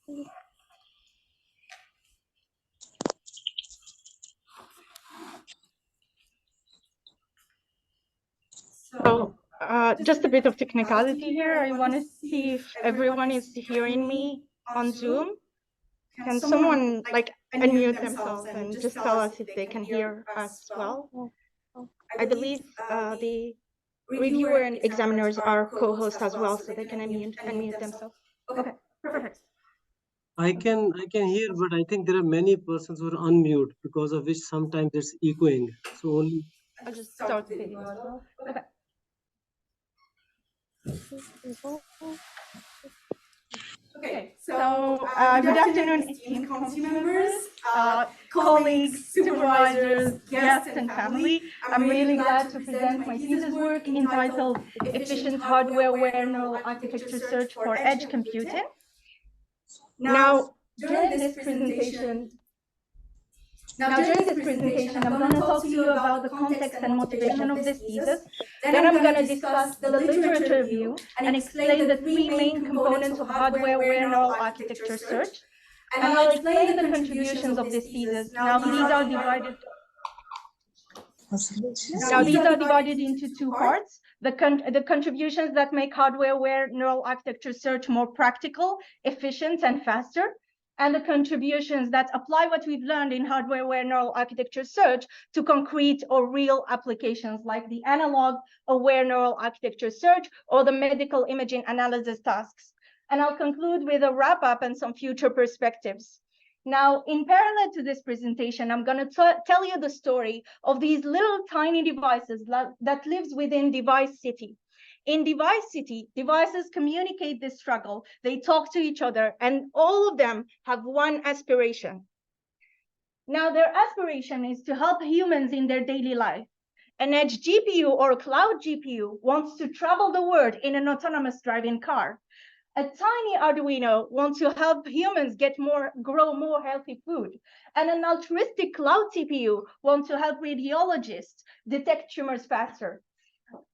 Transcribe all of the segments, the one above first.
So just a bit of technicality here. I want to see if everyone is hearing me on Zoom. Can someone like unmute themselves and just tell us if they can hear us well? I believe the reviewer and examiners are co-hosts as well, so they can unmute themselves. Okay, perfect. I can hear, but I think there are many persons who are unmute, because of which sometimes it's echoing. So only I'll just start the video as well. Okay. Okay, so good afternoon, esteemed committee members, colleagues, supervisors, guests, and family. I'm really glad to present my thesis work entitled Efficient Hardware-Aware Neural Architecture Search for Edge Computing. Now, during this presentation, I'm going to talk to you about the context and motivation of this thesis. Then I'm going to discuss the literature review and explain the three main components of hardware-aware neural architecture search. And I'll explain the contributions of this thesis. Now, these are divided into two parts. The contributions that make hardware-aware neural architecture search more practical, efficient, and faster, and the contributions that apply what we've learned in hardware-aware neural architecture search to concrete or real applications like the analog-aware neural architecture search or the medical imaging analysis tasks. And I'll conclude with a wrap-up and some future perspectives. Now, in parallel to this presentation, I'm going to tell you the story of these little tiny devices that lives within Device City. In Device City, devices communicate this struggle. They talk to each other, and all of them have one aspiration. Now, their aspiration is to help humans in their daily life. An edge GPU or a cloud GPU wants to travel the world in an autonomous driving car. A tiny Arduino wants to help humans grow more healthy food. And an altruistic cloud CPU wants to help radiologists detect tumors faster.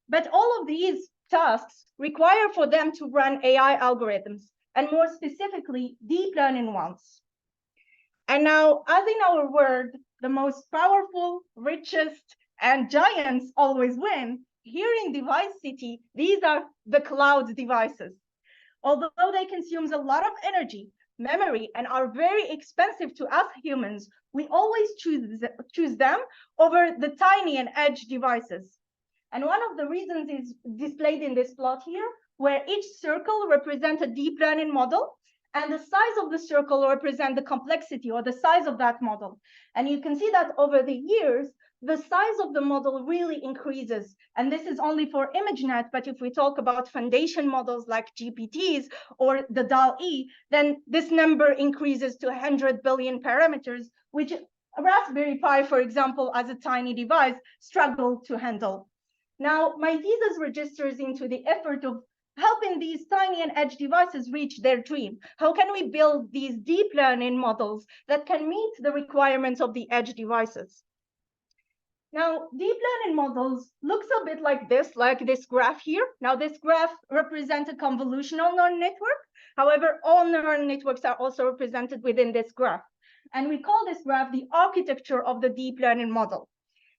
But all of these tasks require for them to run AI algorithms, and more specifically, deep learning ones. And now, as in our world, the most powerful, richest, and giants always win, here in Device City, these are the cloud devices. Although they consume a lot of energy, memory, and are very expensive to us humans, we always choose them over the tiny and edge devices. And one of the reasons is displayed in this plot here, where each circle represents a deep learning model, and the size of the circle represents the complexity or the size of that model. And you can see that over the years, the size of the model really increases. And this is only for ImageNet, but if we talk about foundation models like GPTs or the DAL-E, then this number increases to 100 billion parameters, which a Raspberry Pi, for example, as a tiny device, struggled to handle. Now, my thesis registers into the effort of helping these tiny and edge devices reach their dream. How can we build these deep learning models that can meet the requirements of the edge devices? Now, deep learning models looks a bit like this graph here. Now, this graph represents a convolutional neural network. However, all neural networks are also represented within this graph. And we call this graph the architecture of the deep learning model.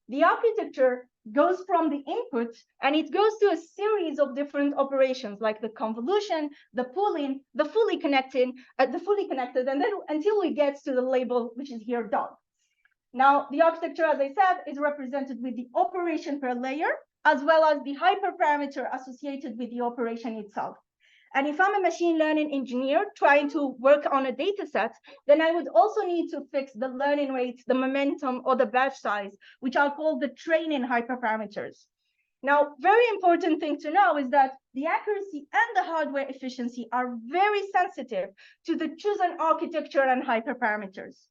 The architecture goes from the input, and it goes to a series of different operations like the convolution, the pooling, the fully connected, and then until we get to the label, which is here dog. Now, the architecture, as I said, is represented with the operation per layer, as well as the hyperparameter associated with the operation itself. And if I'm a machine learning engineer trying to work on a data set, then I would also need to fix the learning rate, the momentum, or the batch size, which are called the training hyperparameters. Now, very important thing to know is that the accuracy and the hardware efficiency are very sensitive to the chosen architecture and hyperparameters.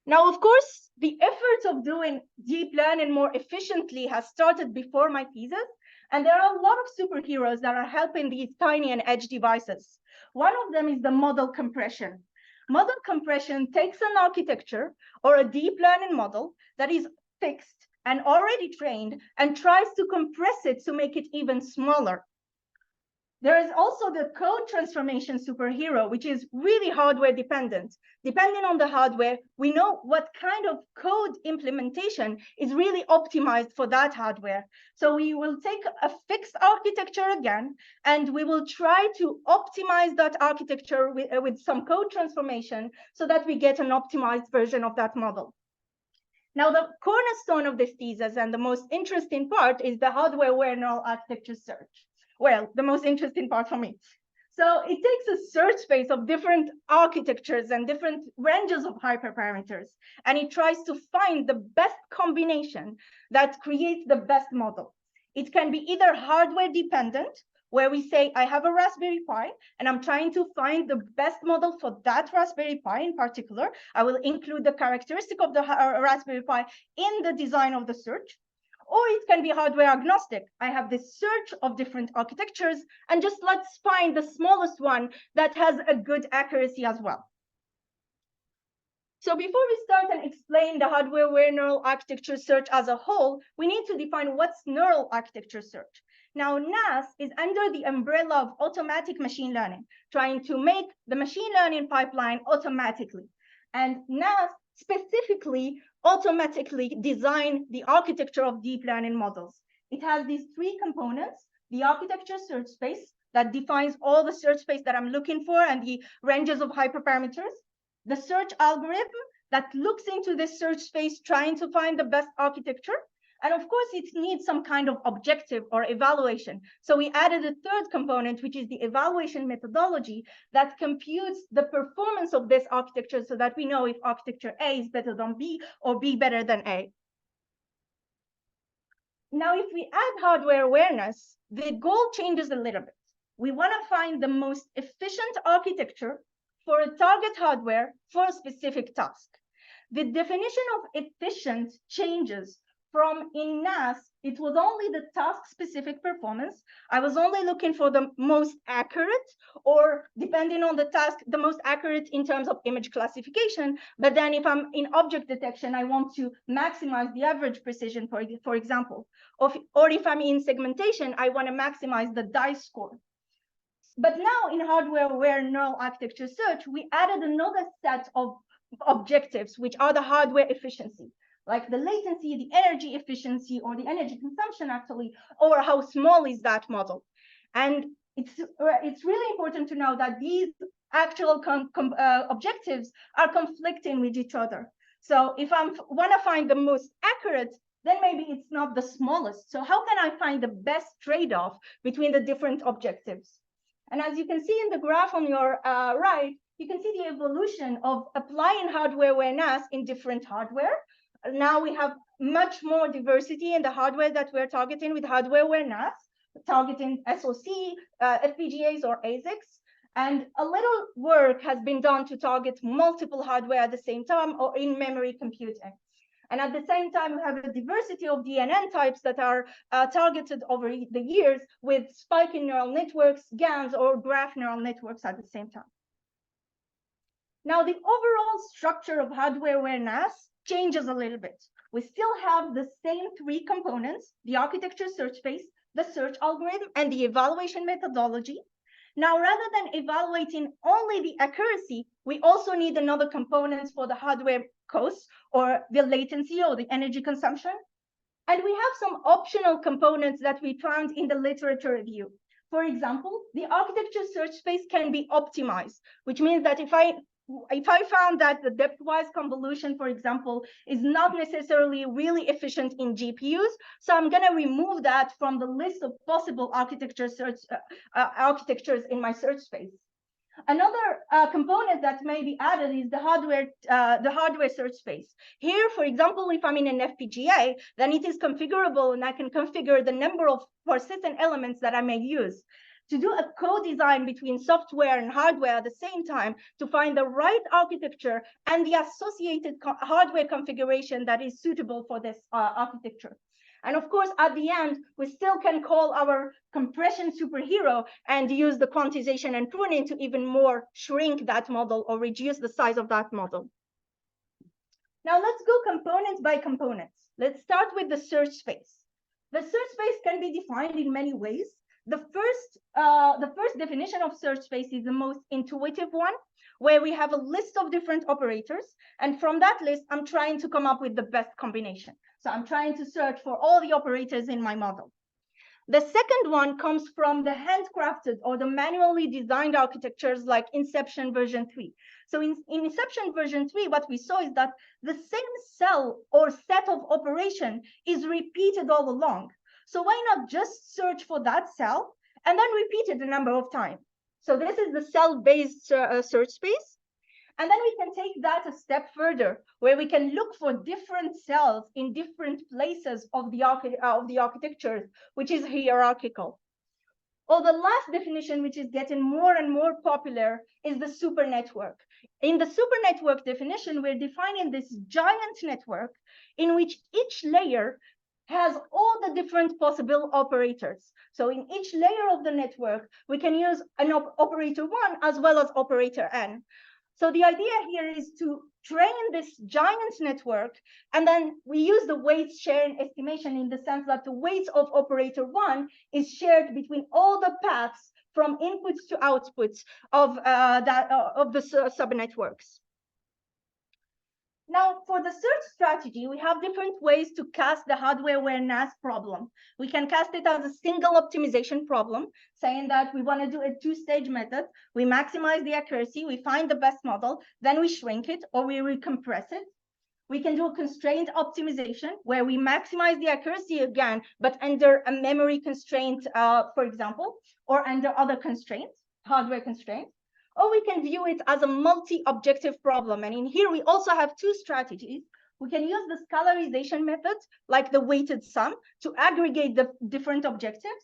Now, of course, the effort of doing deep learning more efficiently has started before my thesis, and there are a lot of superheroes that are helping these tiny and edge devices. One of them is the model compression. Model compression takes an architecture or a deep learning model that is fixed and already trained and tries to compress it to make it even smaller. There is also the code transformation superhero, which is really hardware dependent. Depending on the hardware, we know what kind of code implementation is really optimized for that hardware. So we will take a fixed architecture again, and we will try to optimize that architecture with some code transformation so that we get an optimized version of that model. Now, the cornerstone of this thesis and the most interesting part is the hardware-aware neural architecture search. Well, the most interesting part for me. So it takes a search space of different architectures and different ranges of hyperparameters, and it tries to find the best combination that creates the best model. It can be either hardware dependent, where we say, I have a Raspberry Pi, and I'm trying to find the best model for that Raspberry Pi in particular. I will include the characteristic of the Raspberry Pi in the design of the search. Or it can be hardware agnostic. I have this search of different architectures, and just let's find the smallest one that has a good accuracy as well. So before we start and explain the hardware-aware neural architecture search as a whole, we need to define what's neural architecture search. Now, NAS is under the umbrella of automatic machine learning, trying to make the machine learning pipeline automatically. And NAS specifically automatically design the architecture of deep learning models. It has these three components: the architecture search space that defines all the search space that I'm looking for and the ranges of hyperparameters, the search algorithm that looks into this search space trying to find the best architecture, and of course, it needs some kind of objective or evaluation. So we added a third component, which is the evaluation methodology that computes the performance of this architecture so that we know if architecture A is better than B or B better than A. Now, if we add hardware awareness, the goal changes a little bit. We want to find the most efficient architecture for a target hardware for a specific task. The definition of efficient changes from in NAS, it was only the task-specific performance. I was only looking for the most accurate, or depending on the task, the most accurate in terms of image classification. But then if I'm in object detection, I want to maximize the average precision, for example. Or if I'm in segmentation, I want to maximize the dice score. But now in hardware-aware neural architecture search, we added another set of objectives, which are the hardware efficiency, like the latency, the energy efficiency, or the energy consumption actually, or how small is that model. And it's really important to know that these actual objectives are conflicting with each other. So if I want to find the most accurate, then maybe it's not the smallest. So how can I find the best trade-off between the different objectives? And as you can see in the graph on your right, you can see the evolution of applying hardware awareness in different hardware. Now we have much more diversity in the hardware that we're targeting with hardware awareness, targeting SoC, FPGAs, or ASICs. And a little work has been done to target multiple hardware at the same time or in memory computing. And at the same time, we have a diversity of DNN types that are targeted over the years with spiking neural networks, GANs, or graph neural networks at the same time. Now, the overall structure of hardware-aware NAS changes a little bit. We still have the same three components: the architecture search space, the search algorithm, and the evaluation methodology. Now, rather than evaluating only the accuracy, we also need another component for the hardware cost, or the latency, or the energy consumption. And we have some optional components that we found in the literature review. For example, the architecture search space can be optimized, which means that if I found that the depth-wise convolution, for example, is not necessarily really efficient in GPUs, so I'm going to remove that from the list of possible architectures in my search space. Another component that may be added is the hardware search space. Here, for example, if I'm in an FPGA, then it is configurable, and I can configure the number of persistent elements that I may use. To do a co-design between software and hardware at the same time to find the right architecture and the associated hardware configuration that is suitable for this architecture. And of course, at the end, we still can call our compression superhero and use the quantization and pruning to even more shrink that model or reduce the size of that model. Now let's go components by components. Let's start with the search space. The search space can be defined in many ways. The first definition of search space is the most intuitive one, where we have a list of different operators. And from that list, I'm trying to come up with the best combination. So I'm trying to search for all the operators in my model. The second one comes from the handcrafted or the manually designed architectures like Inception version 3. So in Inception version 3, what we saw is that the same cell or set of operation is repeated all along. So why not just search for that cell and then repeat it a number of times? So this is the cell-based search space. And then we can take that a step further, where we can look for different cells in different places of the architecture, which is hierarchical. Or the last definition, which is getting more and more popular, is the super network. In the super network definition, we're defining this giant network in which each layer has all the different possible operators. So in each layer of the network, we can use an operator 1 as well as operator n. So the idea here is to train this giant network, and then we use the weights sharing estimation in the sense that the weight of operator 1 is shared between all the paths from inputs to outputs of the subnetworks. Now, for the search strategy, we have different ways to cast the hardware-aware NAS problem. We can cast it as a single optimization problem, saying that we want to do a two-stage method. We maximize the accuracy, we find the best model, then we shrink it or we recompress it. We can do a constraint optimization where we maximize the accuracy again, but under a memory constraint, for example, or under other constraints, hardware constraints. Or we can view it as a multi-objective problem. And in here, we also have two strategies. We can use the scalarization method, like the weighted sum, to aggregate the different objectives.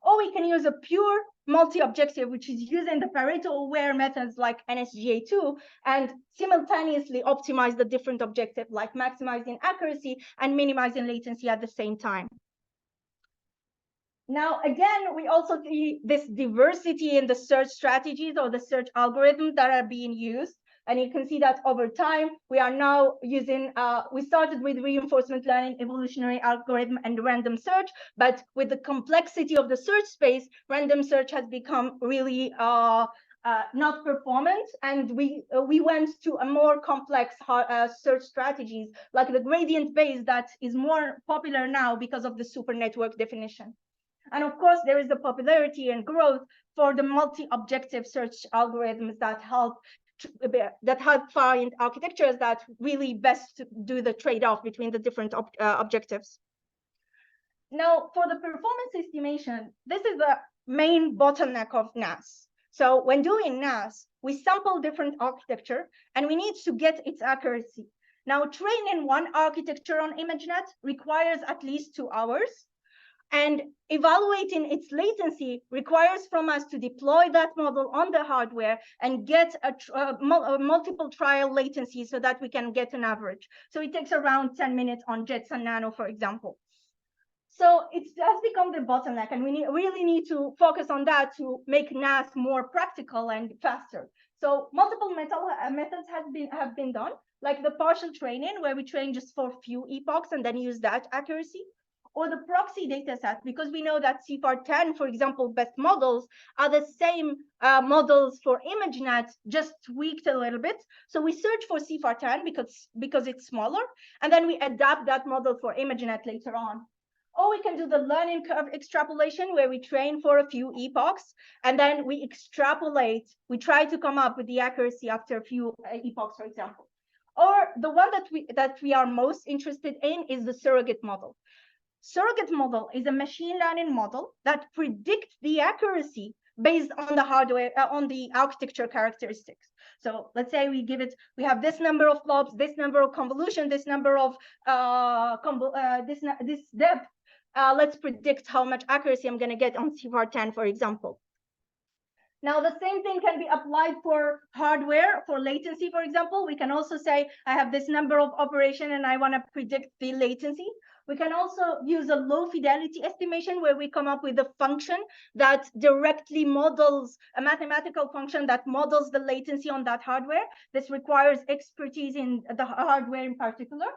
Or we can use a pure multi-objective, which is using the Pareto-aware methods like NSGA2, and simultaneously optimize the different objectives, like maximizing accuracy and minimizing latency at the same time. Now, again, we also see this diversity in the search strategies or the search algorithms that are being used. And you can see that over time, we are now using, we started with reinforcement learning, evolutionary algorithm, and random search. But with the complexity of the search space, random search has become really not performant. And we went to a more complex search strategies, like the gradient base that is more popular now because of the super network definition. And of course, there is the popularity and growth for the multi-objective search algorithms that help find architectures that really best do the trade-off between the different objectives. Now, for the performance estimation, this is the main bottleneck of NAS. So when doing NAS, we sample different architecture and we need to get its accuracy. Now, training one architecture on ImageNet requires at least 2 hours. And evaluating its latency requires from us to deploy that model on the hardware and get a multiple trial latency so that we can get an average. So it takes around 10 minutes on Jetson Nano, for example. So it has become the bottleneck, and we really need to focus on that to make NAS more practical and faster. So multiple methods have been done, like the partial training, where we train just for a few epochs and then use that accuracy. Or the proxy data set, because we know that CFAR10, for example, best models are the same models for ImageNet, just tweaked a little bit. So we search for CFAR10 because it's smaller, and then we adapt that model for ImageNet later on. Or we can do the learning curve extrapolation, where we train for a few epochs, and then we extrapolate. We try to come up with the accuracy after a few epochs, for example. Or the one that we are most interested in is the surrogate model. Surrogate model is a machine learning model that predicts the accuracy based on the hardware, on the architecture characteristics. So let's say we have this number of flops, this number of convolution, this number of this depth. Let's predict how much accuracy I'm going to get on CFAR10, for example. Now, the same thing can be applied for hardware, for latency, for example. We can also say, I have this number of operation and I want to predict the latency. We can also use a low fidelity estimation where we come up with a function that directly models a mathematical function that models the latency on that hardware. This requires expertise in the hardware in particular.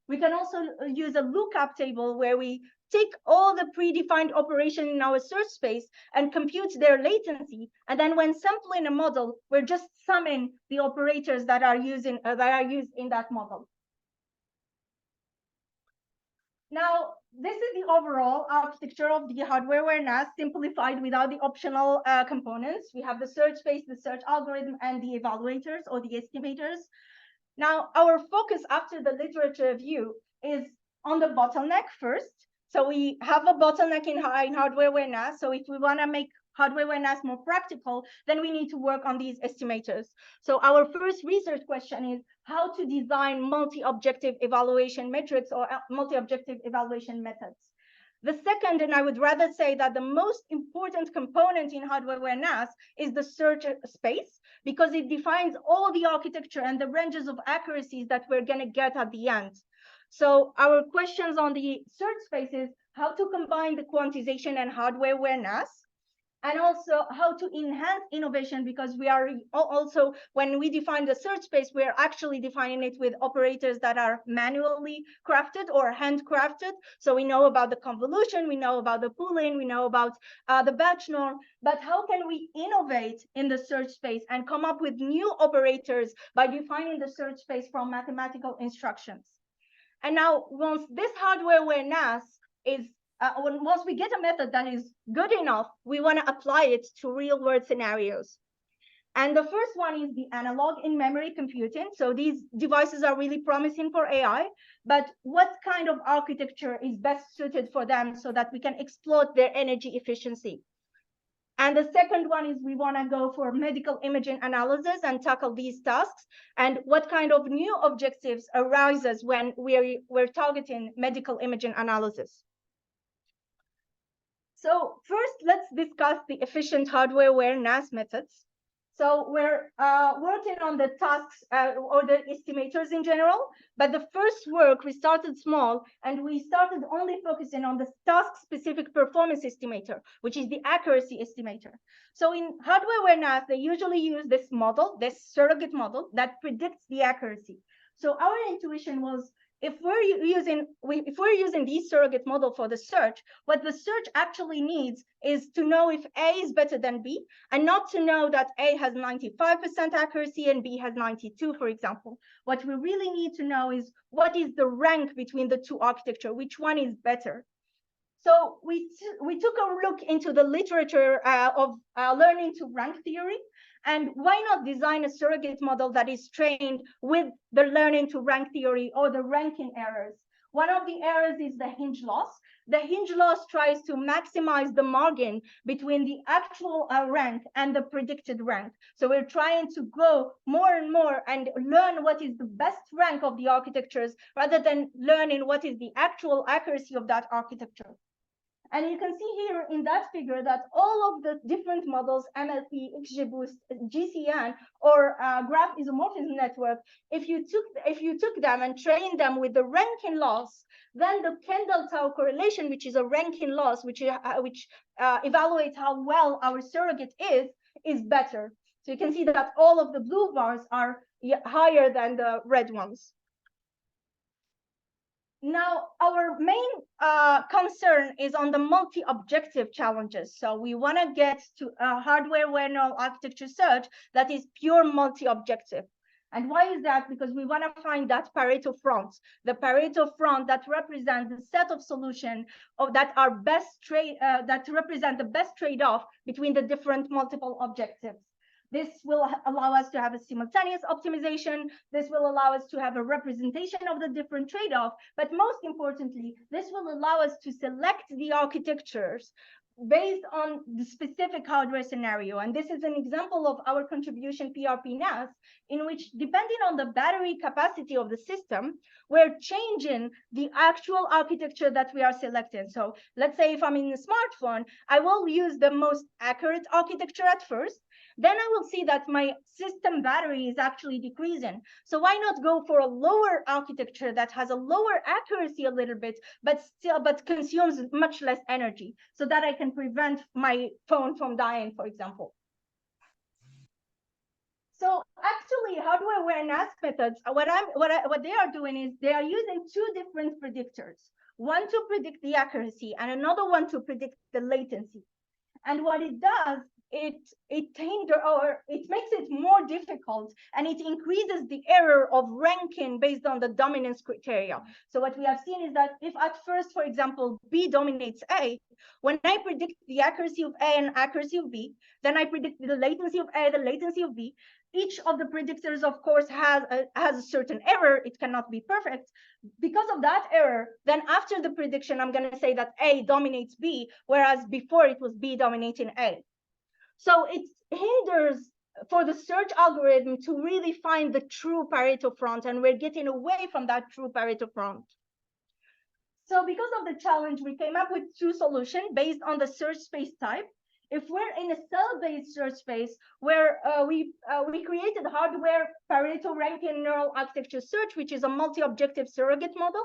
We can also use a lookup table where we take all the predefined operation in our search space and compute their latency. And then when sampling a model, we're just summing the operators that are used in that model. Now, this is the overall architecture of the hardware-aware NAS, simplified without the optional components. We have the search space, the search algorithm, and the evaluators or the estimators. Now, our focus after the literature review is on the bottleneck first. So we have a bottleneck in hardware-aware NAS. So if we want to make hardware-aware NAS more practical, then we need to work on these estimators. So our first research question is how to design multi-objective evaluation metrics or multi-objective evaluation methods. The second, and I would rather say that the most important component in hardware-aware NAS is the search space, because it defines all the architecture and the ranges of accuracies that we're going to get at the end. So our questions on the search space is how to combine the quantization and hardware-aware NAS, and also how to enhance innovation, because we are also, when we define the search space, we're actually defining it with operators that are manually crafted or handcrafted. So we know about the convolution, we know about the pooling, we know about the batch norm, but how can we innovate in the search space and come up with new operators by defining the search space from mathematical instructions? And now, once this hardware-aware NAS is once we get a method that is good enough, we want to apply it to real-world scenarios. And the first one is the analog in-memory computing. So these devices are really promising for AI, but what kind of architecture is best suited for them so that we can exploit their energy efficiency? And the second one is we want to go for medical imaging analysis and tackle these tasks. And what kind of new objectives arises when we're targeting medical imaging analysis? So first, let's discuss the efficient hardware-aware NAS methods. So we're working on the tasks or the estimators in general, but the first work, we started small, and we started only focusing on the task-specific performance estimator, which is the accuracy estimator. So in hardware-aware NAS, they usually use this model, this surrogate model that predicts the accuracy. So our intuition was, if we're using this surrogate model for the search, what the search actually needs is to know if A is better than B, and not to know that A has 95% accuracy and B has 92, for example. What we really need to know is what is the rank between the two architecture, which one is better. So we took a look into the literature of learning to rank theory, and why not design a surrogate model that is trained with the learning to rank theory or the ranking errors? One of the errors is the hinge loss. The hinge loss tries to maximize the margin between the actual rank and the predicted rank. So we're trying to go more and more and learn what is the best rank of the architectures rather than learning what is the actual accuracy of that architecture. And you can see here in that figure that all of the different models, MLP, XGBoost, GCN, or graph isomorphism network, if you took them and trained them with the ranking loss, then the Kendall-Tau correlation, which is a ranking loss, which evaluates how well our surrogate is better. So you can see that all of the blue bars are higher than the red ones. Now, our main concern is on the multi-objective challenges. So we want to get to a hardware-aware neural architecture search that is pure multi-objective. And why is that? Because we want to find that Pareto front, the Pareto front that represents the set of solutions that are that represent the best trade-off between the different multiple objectives. This will allow us to have a simultaneous optimization. This will allow us to have a representation of the different trade-off. But most importantly, this will allow us to select the architectures based on the specific hardware scenario. And this is an example of our contribution PRP NAS, in which, depending on the battery capacity of the system, we're changing the actual architecture that we are selecting. So let's say if I'm in a smartphone, I will use the most accurate architecture at first. Then I will see that my system battery is actually decreasing. So why not go for a lower architecture that has a lower accuracy a little bit, but consumes much less energy, so that I can prevent my phone from dying, for example. So actually, hardware-aware NAS methods, what they are doing is they are using two different predictors, one to predict the accuracy and another one to predict the latency. And what it does, it makes it more difficult, and it increases the error of ranking based on the dominance criteria. So what we have seen is that if at first, for example, B dominates A, when I predict the accuracy of A and accuracy of B, then I predict the latency of A, the latency of B. Each of the predictors, of course, has a certain error. It cannot be perfect. Because of that error, then after the prediction, I'm going to say that A dominates B, whereas before it was B dominating A. So it hinders for the search algorithm to really find the true Pareto front, and we're getting away from that true Pareto front. So because of the challenge, we came up with two solutions based on the search space type. If we're in a cell-based search space where we created hardware Pareto ranking neural architecture search, which is a multi-objective surrogate model.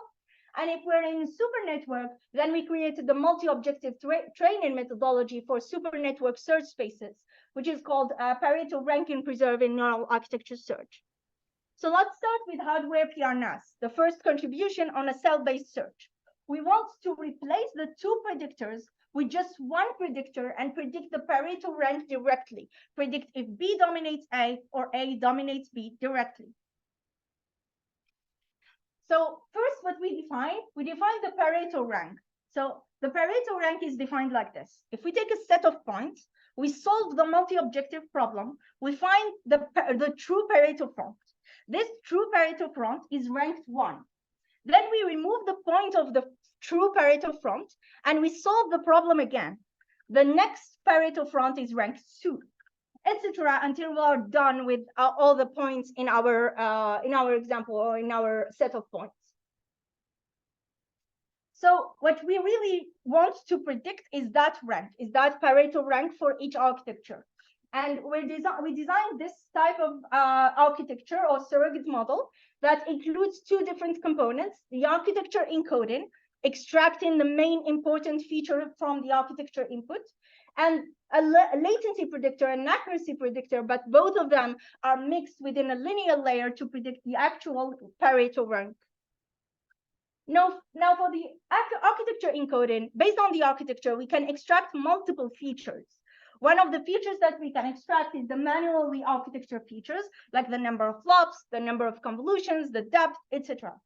And if we're in super network, then we created the multi-objective training methodology for super network search spaces, which is called Pareto ranking preserving neural architecture search. So let's start with hardware PRNAS, the first contribution on a cell-based search. We want to replace the two predictors with just one predictor and predict the Pareto rank directly. Predict if B dominates A or A dominates B directly. So first, what we define the Pareto rank. So the Pareto rank is defined like this. If we take a set of points, we solve the multi-objective problem, we find the true Pareto front. This true Pareto front is ranked 1. Then we remove the point of the true Pareto front, and we solve the problem again. The next Pareto front is ranked 2, etc., until we are done with all the points in our example or in our set of points. So what we really want to predict is that rank, is that Pareto rank for each architecture. And we designed this type of architecture or surrogate model that includes two different components: the architecture encoding, extracting the main important feature from the architecture input, and a latency predictor and accuracy predictor, but both of them are mixed within a linear layer to predict the actual Pareto rank. Now for the architecture encoding, based on the architecture, we can extract multiple features. One of the features that we can extract is the manually architecture features, like the number of flops, the number of convolutions, the depth, etc.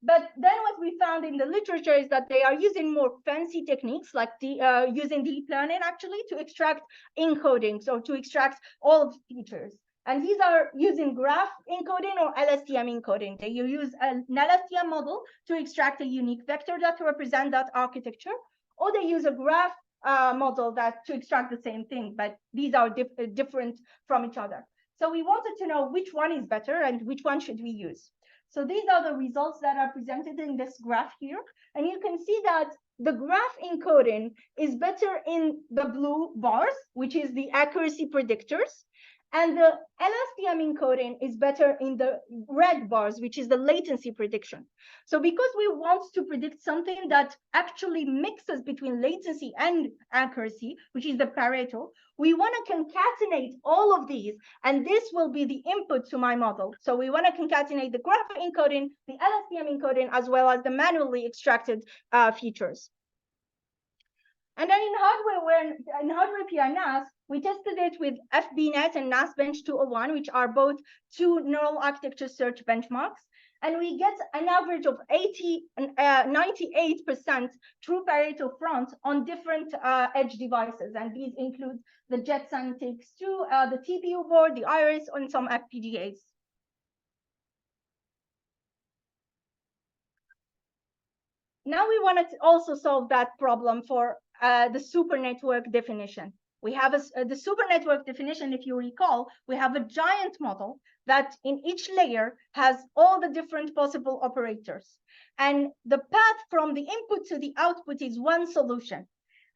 But then what we found in the literature is that they are using more fancy techniques, like using deep learning actually to extract encoding, so to extract all of the features. And these are using graph encoding or LSTM encoding. They use an LSTM model to extract a unique vector that represents that architecture, or they use a graph model to extract the same thing, but these are different from each other. So we wanted to know which one is better and which one should we use. So these are the results that are presented in this graph here. And you can see that the graph encoding is better in the blue bars, which is the accuracy predictors. And the LSTM encoding is better in the red bars, which is the latency prediction. So because we want to predict something that actually mixes between latency and accuracy, which is the Pareto, we want to concatenate all of these, and this will be the input to my model. So we want to concatenate the graph encoding, the LSTM encoding, as well as the manually extracted features. And then in hardware PRNAS, we tested it with FBNet and NASBench 201, which are both two neural architecture search benchmarks. And we get an average of 98% true Pareto front on different edge devices. And these include the Jetson TX2, the TPU board, the Iris, and some FPGAs. Now we want to also solve that problem for the super network definition. We have the super network definition, if you recall, we have a giant model that in each layer has all the different possible operators. And the path from the input to the output is one solution.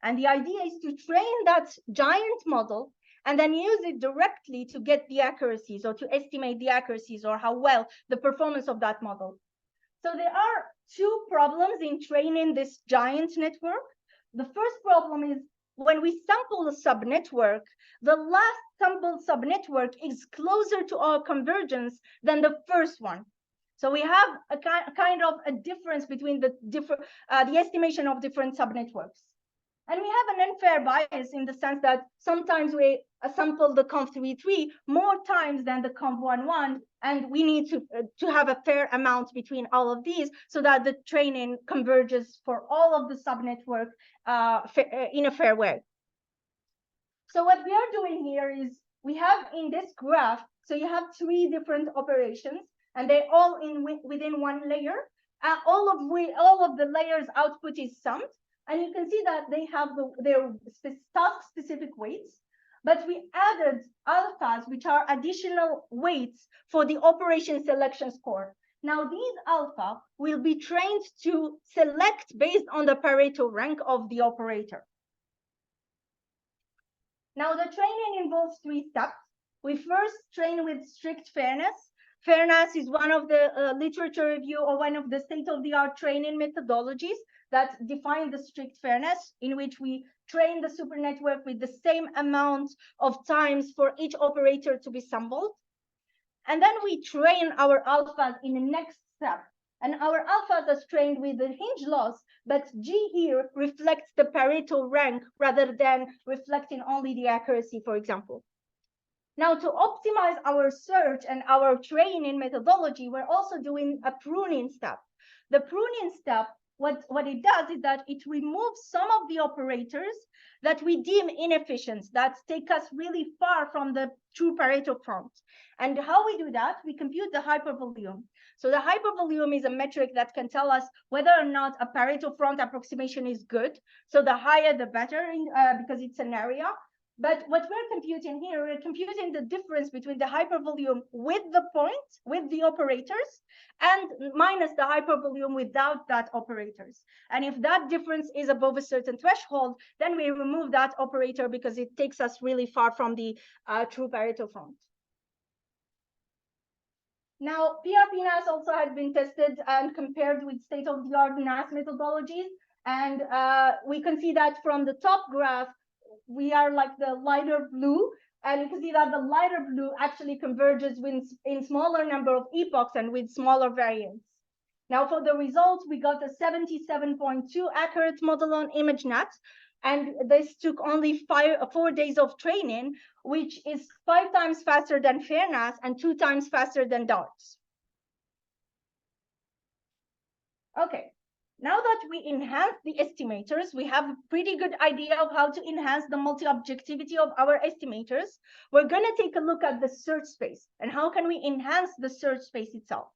And the idea is to train that giant model and then use it directly to get the accuracies or to estimate the accuracies or how well the performance of that model. So there are two problems in training this giant network. The first problem is when we sample a subnetwork, the last sampled subnetwork is closer to our convergence than the first one. So we have a kind of a difference between the estimation of different subnetworks. And we have an unfair bias in the sense that sometimes we sample the conv33 more times than the conv11, and we need to have a fair amount between all of these so that the training converges for all of the subnetwork in a fair way. So what we are doing here is we have in this graph, so you have 3 different operations, and they're all within one layer. All of the layers output is summed. And you can see that they have their task-specific weights, but we added alphas, which are additional weights for the operation selection score. Now, these alpha will be trained to select based on the Pareto rank of the operator. Now, the training involves 3 steps. We first train with strict fairness. Fairness is one of the literature review or one of the state-of-the-art training methodologies that define the strict fairness, in which we train the super network with the same amount of times for each operator to be sampled. And then we train our alphas in the next step. And our alphas are trained with the hinge loss, but G here reflects the Pareto rank rather than reflecting only the accuracy, for example. Now, to optimize our search and our training methodology, we're also doing a pruning step. The pruning step, what it does is that it removes some of the operators that we deem inefficient, that take us really far from the true Pareto front. And how we do that? We compute the hypervolume. So the hypervolume is a metric that can tell us whether or not a Pareto front approximation is good. So the higher, the better, because it's an area. But what we're computing here, we're computing the difference between the hypervolume with the point, with the operators, and minus the hypervolume without that operators. And if that difference is above a certain threshold, then we remove that operator because it takes us really far from the true Pareto front. Now, PRP-NAS also has been tested and compared with state-of-the-art NAS methodologies. And we can see that from the top graph, we are like the lighter blue, and you can see that the lighter blue actually converges in smaller number of epochs and with smaller variance. Now, for the results, we got a 77.2 accurate model on ImageNet, and this took only 4 days of training, which is 5 times faster than FairNAS and 2 times faster than DARTS. Okay. Now that we enhance the estimators, we have a pretty good idea of how to enhance the multi-objectivity of our estimators. We're going to take a look at the search space and how can we enhance the search space itself.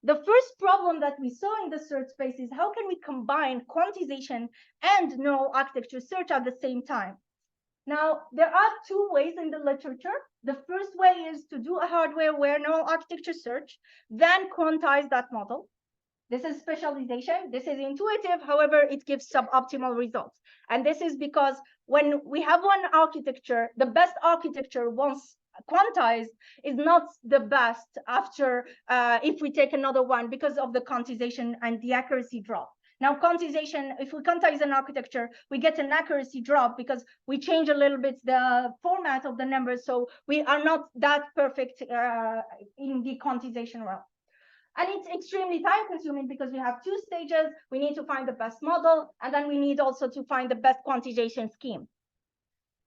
The first problem that we saw in the search space is how can we combine quantization and neural architecture search at the same time? Now, there are 2 ways in the literature. The first way is to do a hardware-aware neural architecture search, then quantize that model. This is specialization. This is intuitive. However, it gives suboptimal results. And this is because when we have one architecture, the best architecture once quantized is not the best after if we take another one because of the quantization and the accuracy drop. Now, quantization, if we quantize an architecture, we get an accuracy drop because we change a little bit the format of the numbers. So we are not that perfect in the quantization realm. And it's extremely time consuming because we have 2 stages. We need to find the best model, and then we need also to find the best quantization scheme.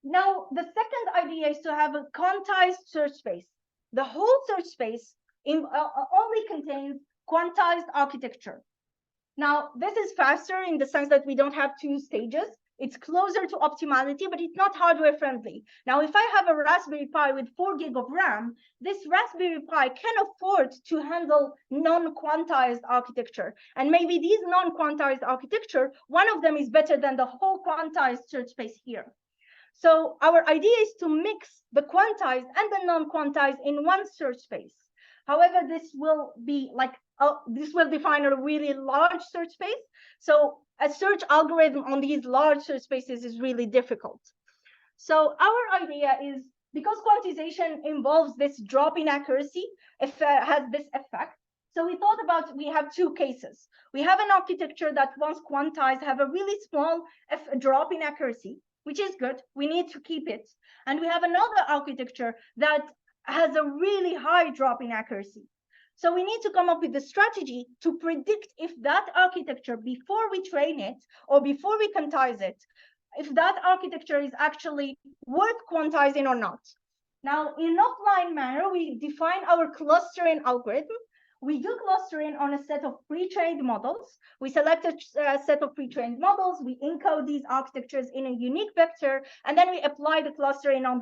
Now, the second idea is to have a quantized search space. The whole search space only contains quantized architecture. Now, this is faster in the sense that we don't have 2 stages. It's closer to optimality, but it's not hardware friendly. Now, if I have a Raspberry Pi with 4 GB of RAM, this Raspberry Pi can afford to handle non-quantized architecture. And maybe these non-quantized architecture, one of them is better than the whole quantized search space here. So our idea is to mix the quantized and the non-quantized in one search space. However, this will be like, this will define a really large search space. So a search algorithm on these large search spaces is really difficult. So our idea is, because quantization involves this drop in accuracy, has this effect. So we thought about, we have 2 cases. We have an architecture that once quantized have a really small drop in accuracy. which is good. We need to keep it. And we have another architecture that has a really high drop in accuracy. So we need to come up with a strategy to predict if that architecture, before we train it or before we quantize it, if that architecture is actually worth quantizing or not. Now, in an offline manner, we define our clustering algorithm. We do clustering on a set of pre-trained models. We select a set of pre-trained models. We encode these architectures in a unique vector, and then we apply the clustering on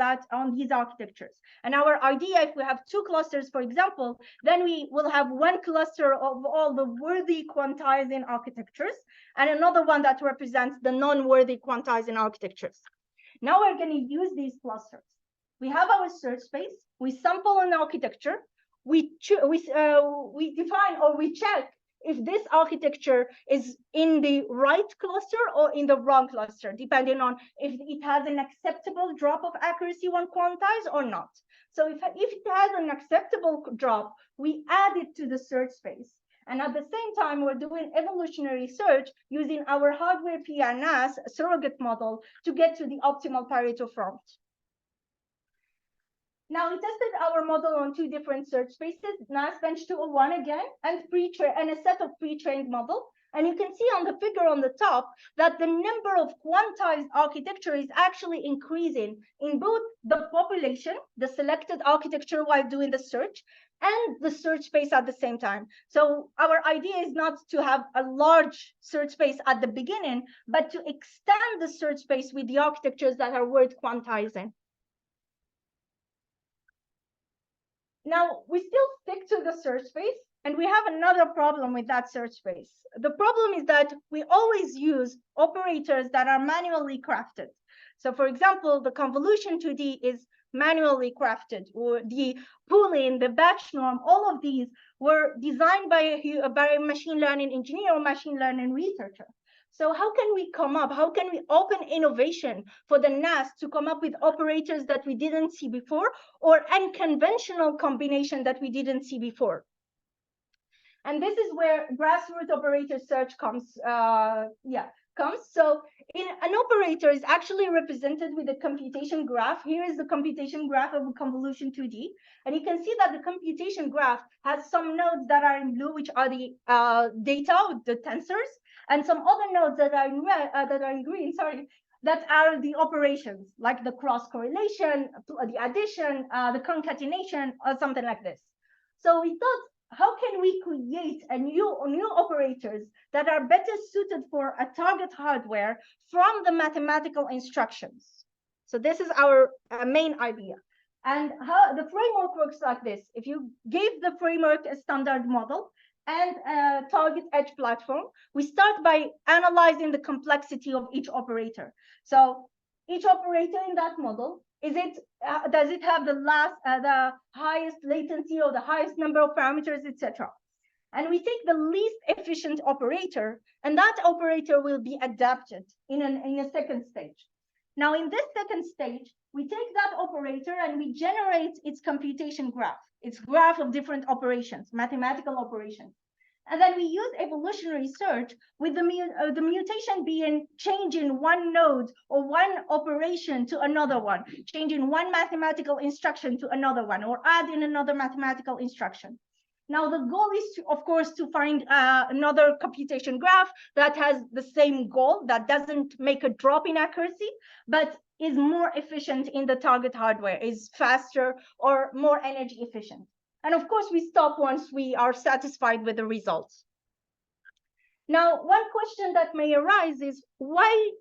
these architectures. And our idea, if we have two clusters, for example, then we will have one cluster of all the worthy quantizing architectures, and another one that represents the non-worthy quantizing architectures. Now we're going to use these clusters. We have our search space. We sample an architecture. We define or we check if this architecture is in the right cluster or in the wrong cluster, depending on if it has an acceptable drop of accuracy when quantized or not. So if it has an acceptable drop, we add it to the search space. And at the same time, we're doing evolutionary search using our hardware PNAS surrogate model to get to the optimal Pareto front. Now, we tested our model on two different search spaces, NAS Bench 201 again, and a set of pre-trained models. And you can see on the figure on the top that the number of quantized architecture is actually increasing in both the population, the selected architecture while doing the search, and the search space at the same time. So our idea is not to have a large search space at the beginning, but to extend the search space with the architectures that are worth quantizing. Now, we still stick to the search space, and we have another problem with that search space. The problem is that we always use operators that are manually crafted. So, for example, the convolution 2D is manually crafted, or the pooling, the batch norm, all of these were designed by a machine learning engineer or machine learning researcher. So how can we open innovation for the NAS to come up with operators that we didn't see before, or unconventional combination that we didn't see before? And this is where grassroots operator search comes. So an operator is actually represented with a computation graph. Here is the computation graph of a convolution 2D. And you can see that the computation graph has some nodes that are in blue, which are the data, the tensors, and some other nodes that are in red, that are in green, that are the operations, like the cross correlation, the addition, the concatenation, or something like this. So we thought, how can we create new operators that are better suited for a target hardware from the mathematical instructions? So this is our main idea. And how the framework works like this. If you give the framework a standard model and a target edge platform, we start by analyzing the complexity of each operator. So each operator in that model, does it have the highest latency or the highest number of parameters, etc.? And we take the least efficient operator, and that operator will be adapted in a second stage. Now, in this second stage, we take that operator and we generate its computation graph, its graph of different operations, mathematical operations. And then we use evolutionary search with the mutation being changing one node or one operation to another one, changing one mathematical instruction to another one, or adding another mathematical instruction. Now, the goal is, of course, to find another computation graph that has the same goal, that doesn't make a drop in accuracy, but is more efficient in the target hardware, is faster or more energy efficient. And of course, we stop once we are satisfied with the results. Now, one question that may arise is, why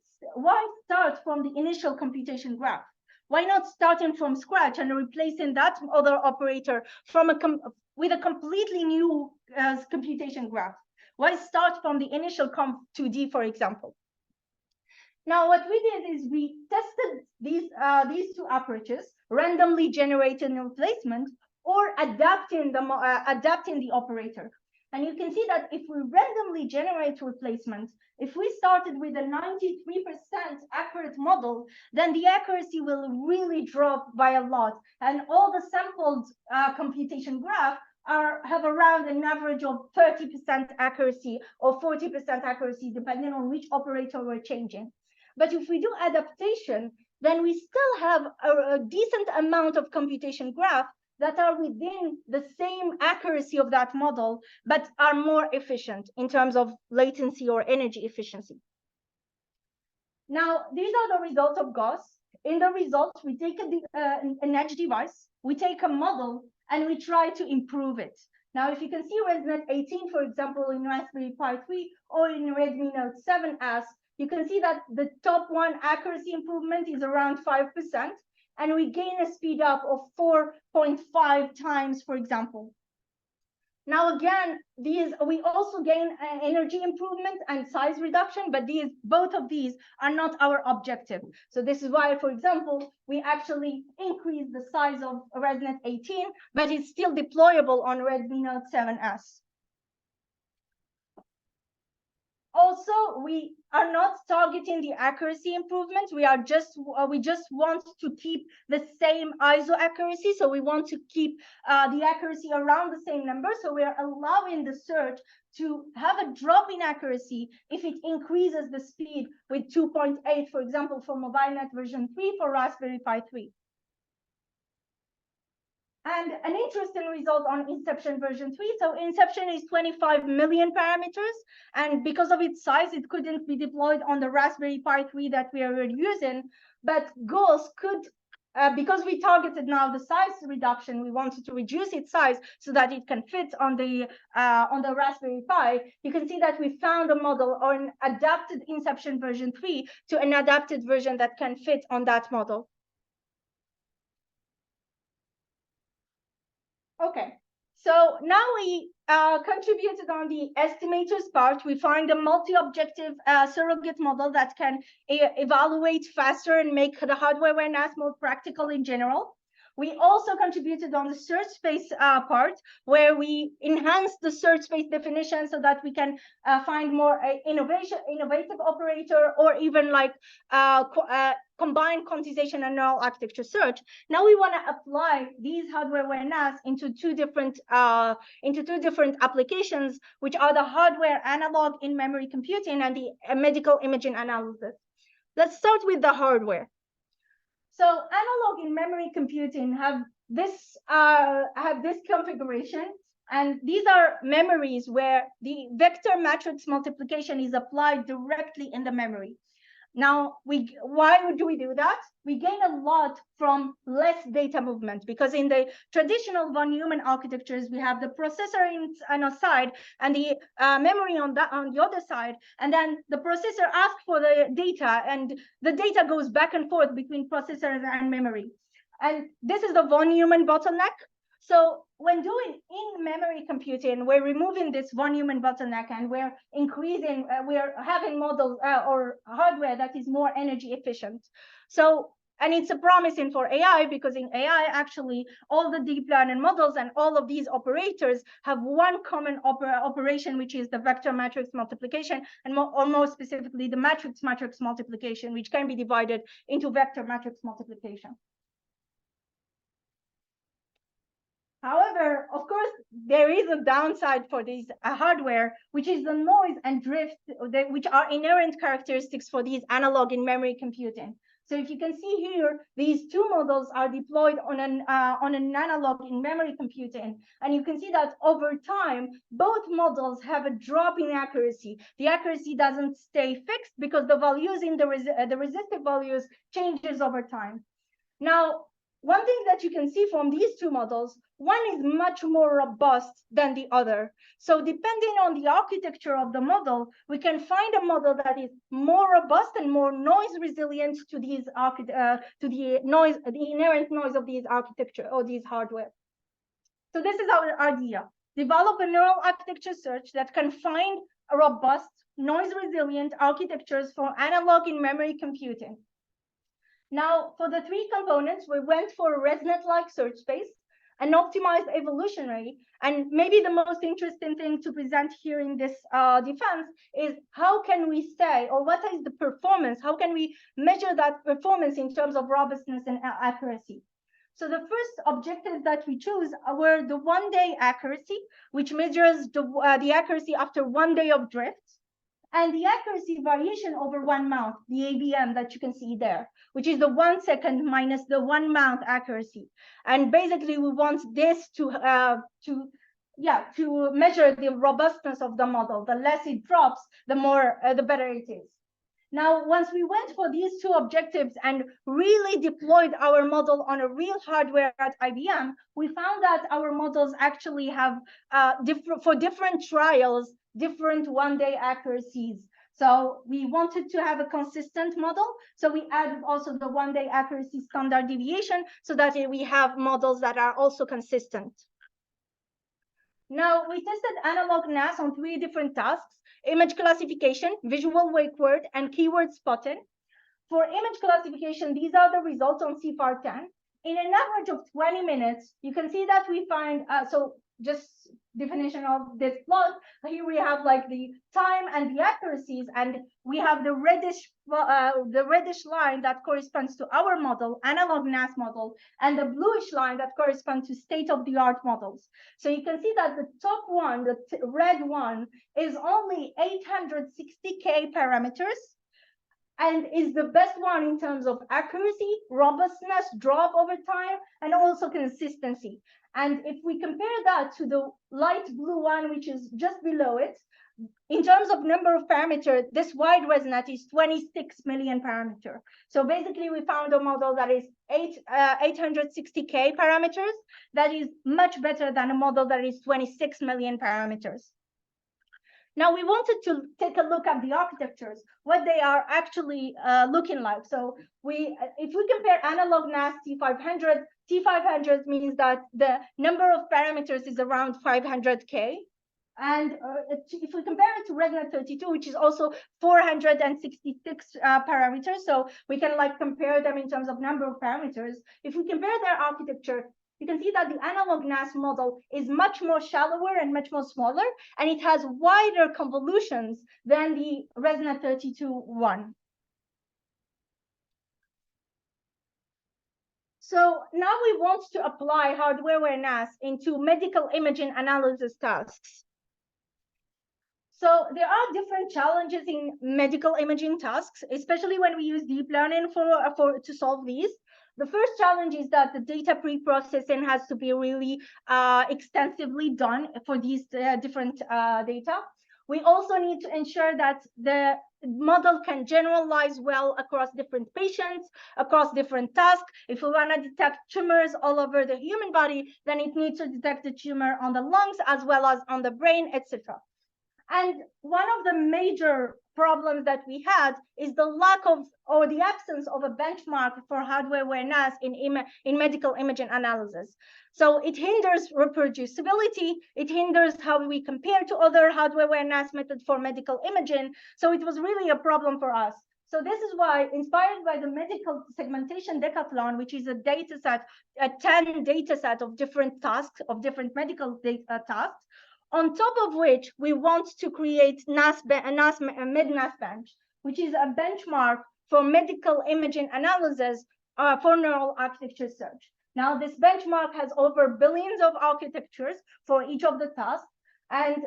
start from the initial computation graph? Why not starting from scratch and replacing that other operator with a completely new computation graph? Why start from the initial comp2D, for example? Now, what we did is we tested these two approaches, randomly generating a replacement or adapting the operator. And you can see that if we randomly generate replacements, if we started with a 93% accurate model, then the accuracy will really drop by a lot. And all the sampled computation graph have around an average of 30% accuracy or 40% accuracy, depending on which operator we're changing. But if we do adaptation, then we still have a decent amount of computation graph that are within the same accuracy of that model, but are more efficient in terms of latency or energy efficiency. Now, these are the results of Gauss. In the results, we take an edge device, we take a model, and we try to improve it. Now, if you can see ResNet 18, for example, in Raspberry Pi 3 or in Redmi Note 7S, you can see that the top one accuracy improvement is around 5%, and we gain a speed up of 4.5 times, for example. Now, again, we also gain energy improvement and size reduction, but both of these are not our objective. So this is why, for example, we actually increase the size of ResNet 18, but it's still deployable on Redmi Note 7S. Also, we are not targeting the accuracy improvement. We just want to keep the same ISO accuracy. So we want to keep the accuracy around the same number. So we are allowing the search to have a drop in accuracy if it increases the speed with 2.8, for example, for MobileNet version 3 for Raspberry Pi 3. And an interesting result on Inception version 3. So Inception is 25 million parameters. And because of its size, it couldn't be deployed on the Raspberry Pi 3 that we are using. But Gauss could, because we targeted now the size reduction, we wanted to reduce its size so that it can fit on the Raspberry Pi. You can see that we found a model on adapted Inception version 3 to an adapted version that can fit on that model. Okay, so now we contributed on the estimators part. We find a multi-objective surrogate model that can evaluate faster and make the hardware awareness more practical in general. We also contributed on the search space part, where we enhanced the search space definition so that we can find more innovative operator, or even like combined quantization and neural architecture search. Now we want to apply these hardware awareness into two different applications, which are the hardware analog in memory computing and the medical imaging analysis. Let's start with the hardware. So analog in memory computing have this configuration, and these are memories where the vector matrix multiplication is applied directly in the memory. Now, why do we do that? We gain a lot from less data movement, because in the traditional von Neumann architectures, we have the processor on a side and the memory on the other side, and then the processor asks for the data, and the data goes back and forth between processor and memory. And this is the von Neumann bottleneck. So when doing in-memory computing, we're removing this von Neumann bottleneck, and we're increasing, we're having models or hardware that is more energy efficient. So, and it's a promising for AI, because in AI, actually, all the deep learning models and all of these operators have one common operation, which is the vector matrix multiplication, and more specifically, the matrix multiplication, which can be divided into vector matrix multiplication. However, of course, there is a downside for these hardware, which is the noise and drift, which are inherent characteristics for these analog in memory computing. So if you can see here, these two models are deployed on an analog in memory computing, and you can see that over time, both models have a drop in accuracy. The accuracy doesn't stay fixed because the values in the resistive values changes over time. Now, one thing that you can see from these two models, one is much more robust than the other. So depending on the architecture of the model, we can find a model that is more robust and more noise resilient to these the inherent noise of these architecture or these hardware. So this is our idea: develop a neural architecture search that can find a robust, noise resilient architectures for analog in memory computing. Now, for the three components, we went for a ResNet-like search space, an optimized evolutionary, and maybe the most interesting thing to present here in this defense is how can we say, or what is the performance? How can we measure that performance in terms of robustness and accuracy? So the first objectives that we chose were the one-day accuracy, which measures the accuracy after 1 day of drift. and the accuracy variation over 1 month, the ABM that you can see there, which is the 1 second minus the 1 month accuracy. And basically, we want this to measure the robustness of the model. The less it drops, the better it is. Now, once we went for these two objectives and really deployed our model on a real hardware at IBM, we found that our models actually have for different trials, different one-day accuracies. So we wanted to have a consistent model. So we added also the one-day accuracy standard deviation so that we have models that are also consistent. Now, we tested analog NAS on 3 different tasks: image classification, visual wake word, and keyword spotting. For image classification, these are the results on CFAR10. In an average of 20 minutes, you can see that we find, so just definition of this plot, here we have like the time and the accuracies, and we have the reddish line that corresponds to our model, analog NAS model, and the bluish line that corresponds to state-of-the-art models. So you can see that the top one, the red one, is only 860K parameters, and is the best one in terms of accuracy, robustness, drop over time, and also consistency. And if we compare that to the light blue one, which is just below it, in terms of number of parameters, this wide ResNet is 26 million parameters. So basically, we found a model that is 860K parameters. That is much better than a model that is 26 million parameters. Now, we wanted to take a look at the architectures, what they are actually looking like. So if we compare analog NAS T500, T500 means that the number of parameters is around 500K. And if we compare it to ResNet 32, which is also 466 parameters, so we can like compare them in terms of number of parameters. If we compare their architecture, you can see that the analog NAS model is much more shallower and much more smaller, and it has wider convolutions than the ResNet 32 one. So now we want to apply hardware NAS into medical imaging analysis tasks. So there are different challenges in medical imaging tasks, especially when we use deep learning to solve these. The first challenge is that the data pre-processing has to be really extensively done for these different data. We also need to ensure that the model can generalize well across different patients, across different tasks. If we want to detect tumors all over the human body, then it needs to detect the tumor on the lungs as well as on the brain, etc. And one of the major problems that we had is the lack of or the absence of a benchmark for hardware NAS in medical imaging analysis. So it hinders reproducibility, it hinders how we compare to other hardware NAS methods for medical imaging. So it was really a problem for us. So this is why, inspired by the medical segmentation decathlon, which is a data set, a 10 data set of different tasks, of different medical tasks, on top of which we want to create a mid-NAS bench, which is a benchmark for medical imaging analysis for neural architecture search. Now, this benchmark has over billions of architectures for each of the tasks, and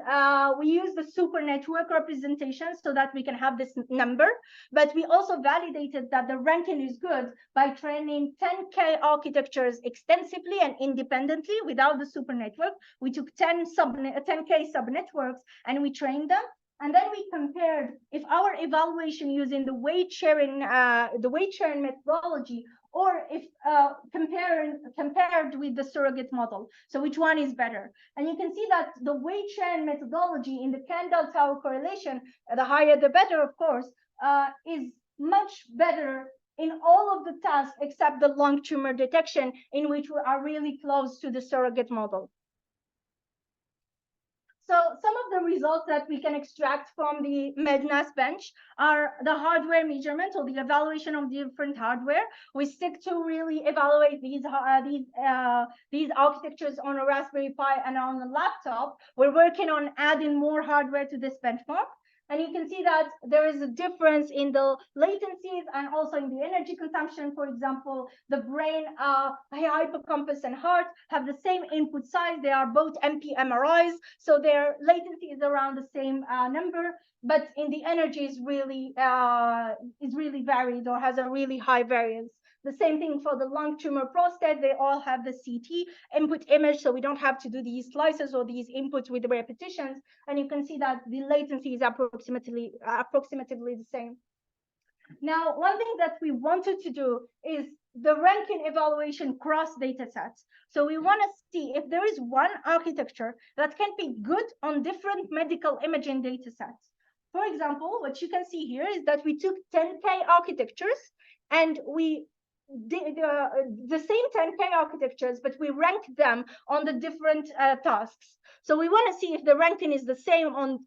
we use the super network representation so that we can have this number, but we also validated that the ranking is good by training 10K architectures extensively and independently without the super network. We took 10K subnetworks and we trained them. And then we compared if our evaluation using the weight sharing methodology, or if compared with the surrogate model. So which one is better? And you can see that the weight sharing methodology in the Kendall-Tau correlation, the higher the better, of course, is much better in all of the tasks except the lung tumor detection, in which we are really close to the surrogate model. So some of the results that we can extract from the MedNAS bench are the hardware measurement or the evaluation of different hardware. We stick to really evaluate these architectures on a Raspberry Pi and on a laptop. We're working on adding more hardware to this benchmark. And you can see that there is a difference in the latencies and also in the energy consumption. For example, the brain, hippocampus and heart have the same input size. They are both MP-MRIs, so their latency is around the same number, but in the energy is really varied or has a really high variance. The same thing for the lung tumor prostate. They all have the CT input image, so we don't have to do these slices or these inputs with the repetitions. And you can see that the latency is approximately the same. Now, one thing that we wanted to do is the ranking evaluation cross data sets. So we want to see if there is one architecture that can be good on different medical imaging data sets. For example, what you can see here is that we took 10K architectures and we the same 10K architectures, but we ranked them on the different tasks. So we want to see if the ranking is the same on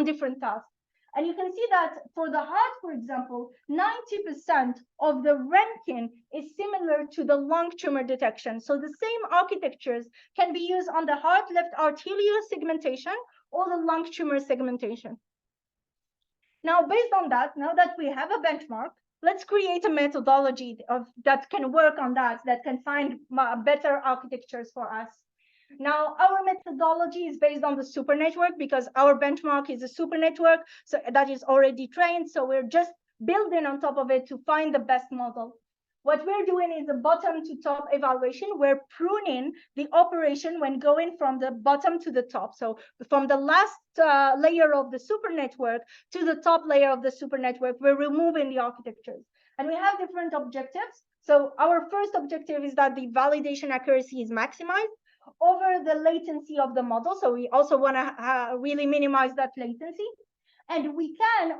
different tasks. And you can see that for the heart, for example, 90% of the ranking is similar to the lung tumor detection. So the same architectures can be used on the heart left arterial segmentation or the lung tumor segmentation. Now, based on that, now that we have a benchmark, let's create a methodology that can work on that can find better architectures for us. Now, our methodology is based on the super network because our benchmark is a super network, so that is already trained. So we're just building on top of it to find the best model. What we're doing is a bottom to top evaluation. We're pruning the operation when going from the bottom to the top. So from the last layer of the super network to the top layer of the super network, we're removing the architectures. And we have different objectives. So our first objective is that the validation accuracy is maximized over the latency of the model. So we also want to really minimize that latency. And we can,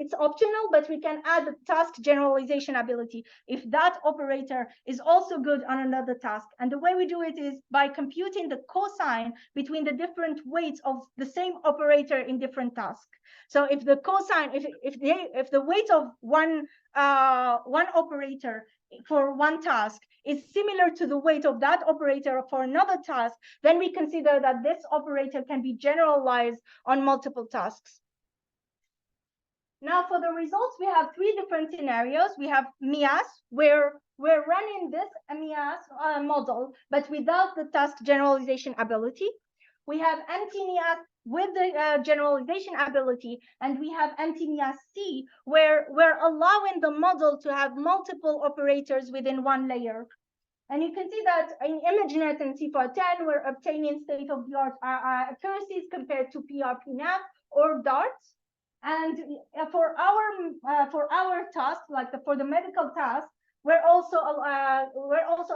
it's optional, but we can add the task generalization ability if that operator is also good on another task. And the way we do it is by computing the cosine between the different weights of the same operator in different tasks. So if the cosine, if the weight of one operator for one task is similar to the weight of that operator for another task, then we consider that this operator can be generalized on multiple tasks. Now, for the results, we have three different scenarios. We have MIAS, where we're running this MIAS model, but without the task generalization ability. We have anti-MIAS with the generalization ability, and we have anti-MIAS C, where we're allowing the model to have multiple operators within one layer. And you can see that in ImageNet and CFA10, we're obtaining state-of-the-art accuracies compared to PRP-NAV or DARTs. And for our task, like for the medical task, we're also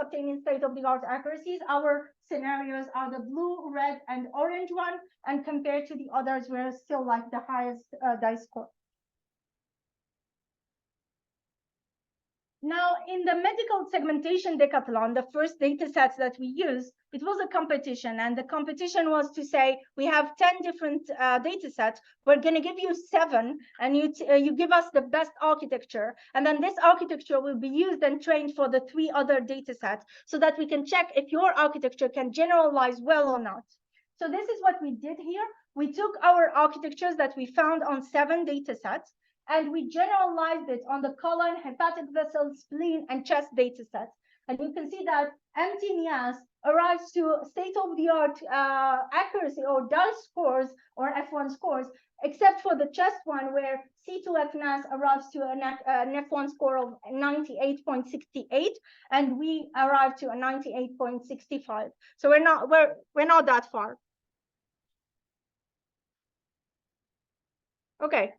obtaining state-of-the-art accuracies. Our scenarios are the blue, red, and orange one, and compared to the others, we're still like the highest dice score. Now, in the medical segmentation decathlon, the first data sets that we used, it was a competition. And the competition was to say, we have 10 different data sets. We're going to give you 7, and you give us the best architecture. And then this architecture will be used and trained for the 3 other data sets so that we can check if your architecture can generalize well or not. So this is what we did here. We took our architectures that we found on 7 data sets, and we generalized it on the colon, hepatic vessel, spleen, and chest data sets. And you can see that MT-MIAS arrives to state-of-the-art accuracy or DICE scores or F1 scores, except for the chest one where C2F-NAS arrives to an F1 score of 98.68, and we arrive to a 98.65. So we're not that far. Okay.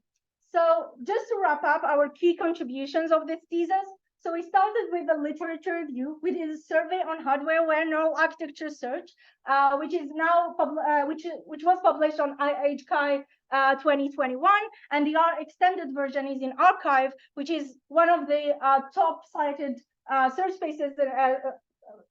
So just to wrap up our key contributions of this thesis, so we started with the literature review. We did a survey on hardware-aware neural architecture search, which is now which was published on IHCAI 2021, and the extended version is in arXiv, which is one of the top cited search spaces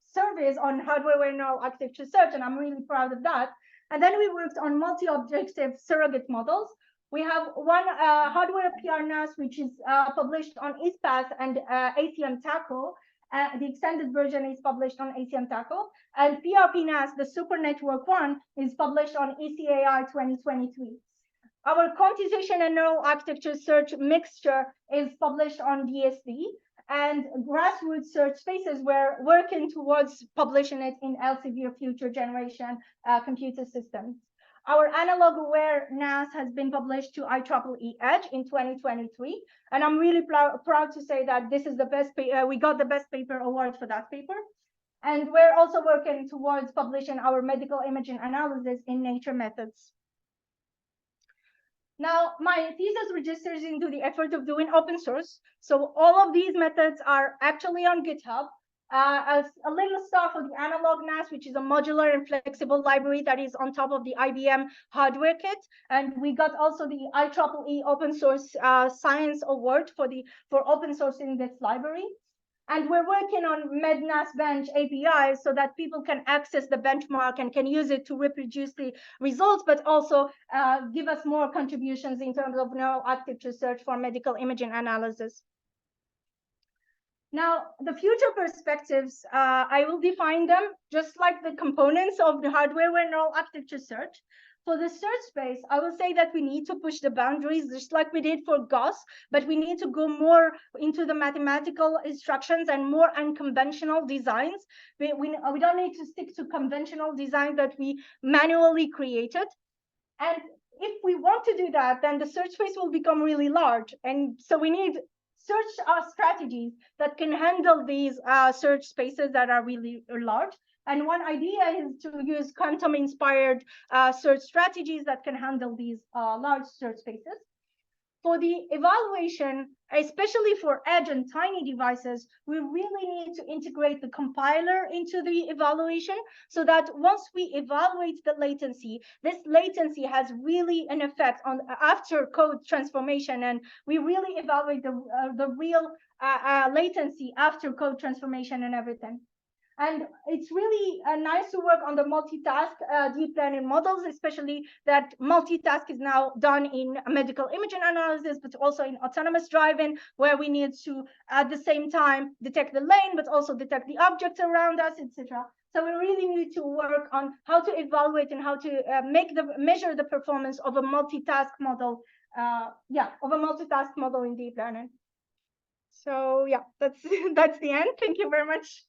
surveys on hardware-aware neural architecture search, and I'm really proud of that. And then we worked on multi-objective surrogate models. We have one hardware PRNAS, which is published on ISPATH and ACM TACO. The extended version is published on ACM TACO. And PRP-NAS, the super network one, is published on ECAI 2023. Our quantization and neural architecture search mixture is published on DSD, and grassroots search spaces we're working towards publishing it in Elsevier future generation computer systems. Our analog aware NAS has been published to IEEE Edge in 2023, and I'm really proud to say that this is the best. We got the best paper award for that paper. And we're also working towards publishing our medical imaging analysis in Nature Methods. Now, my thesis registers into the effort of doing open source. So all of these methods are actually on GitHub. As a little star for the analog NAS, which is a modular and flexible library that is on top of the IBM hardware kit. And we got also the IEEE Open Source Science Award for open sourcing this library. And we're working on MedNAS Bench APIs so that people can access the benchmark and can use it to reproduce the results, but also give us more contributions in terms of neural architecture search for medical imaging analysis. Now, the future perspectives, I will define them just like the components of the hardware neural architecture search. For the search space, I will say that we need to push the boundaries just like we did for GAUSS, but we need to go more into the mathematical instructions and more unconventional designs. We don't need to stick to conventional designs that we manually created. And if we want to do that, then the search space will become really large. And so we need search strategies that can handle these search spaces that are really large. And one idea is to use quantum-inspired search strategies that can handle these large search spaces. For the evaluation, especially for edge and tiny devices, we really need to integrate the compiler into the evaluation so that once we evaluate the latency, this latency has really an effect on after code transformation, and we really evaluate the real latency after code transformation and everything. And it's really nice to work on the multitask deep learning models, especially that multitask is now done in medical imaging analysis, but also in autonomous driving, where we need to, at the same time, detect the lane, but also detect the objects around us, etc. So we really need to work on how to evaluate and how to measure the performance of a multitask model, in deep learning. So yeah, that's the end. Thank you very much.